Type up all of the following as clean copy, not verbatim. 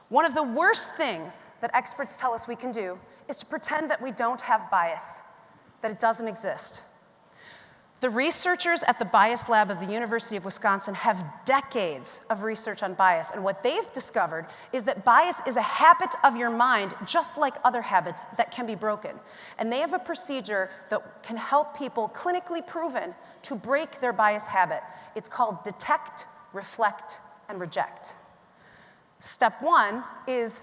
One of the worst things that experts tell us we can do is to pretend that we don't have bias, that it doesn't exist. The researchers at the Bias Lab of the University of Wisconsin have decades of research on bias, and what they've discovered is that bias is a habit of your mind, just like other habits that can be broken. And they have a procedure that can help people, clinically proven, to break their bias habit. It's called detect, reflect, and reject. Step one is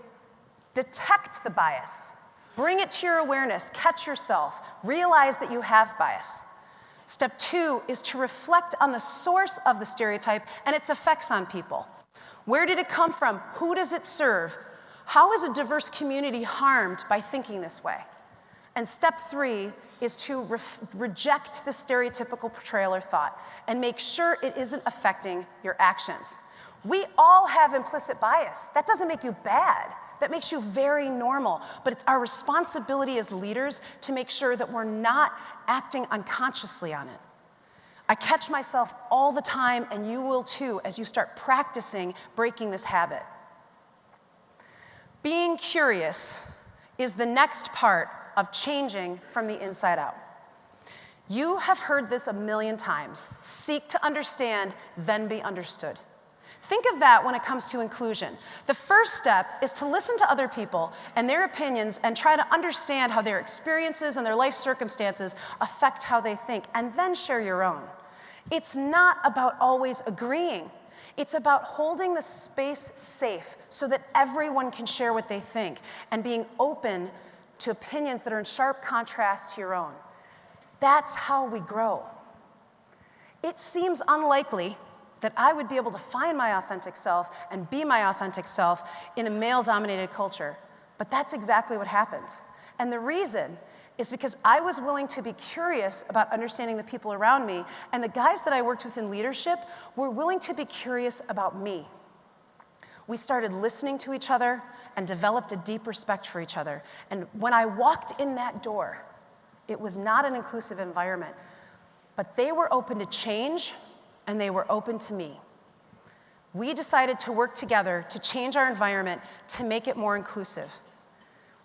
detect the bias. Bring it to your awareness, catch yourself, realize that you have bias. Step two is to reflect on the source of the stereotype and its effects on people. Where did it come from? Who does it serve? How is a diverse community harmed by thinking this way? And step three is to reject the stereotypical portrayal or thought and make sure it isn't affecting your actions. We all have implicit bias. That doesn't make you bad. That makes you very normal. But it's our responsibility as leaders to make sure that we're not acting unconsciously on it. I catch myself all the time, and you will too, as you start practicing breaking this habit. Being curious is the next part of changing from the inside out. You have heard this a million times. Seek to understand, then be understood. Think of that when it comes to inclusion. The first step is to listen to other people and their opinions and try to understand how their experiences and their life circumstances affect how they think, and then share your own. It's not about always agreeing. It's about holding the space safe so that everyone can share what they think and being open to opinions that are in sharp contrast to your own. That's how we grow. It seems unlikely that I would be able to find my authentic self and be my authentic self in a male-dominated culture. But that's exactly what happened. And the reason is because I was willing to be curious about understanding the people around me, and the guys that I worked with in leadership were willing to be curious about me. We started listening to each other and developed a deep respect for each other. And when I walked in that door, it was not an inclusive environment, but they were open to change, and they were open to me. We decided to work together to change our environment to make it more inclusive.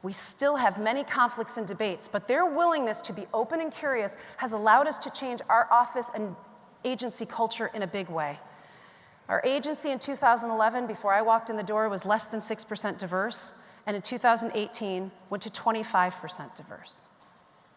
We still have many conflicts and debates, but their willingness to be open and curious has allowed us to change our office and agency culture in a big way. Our agency in 2011, before I walked in the door, was less than 6% diverse, and in 2018 went to 25% diverse.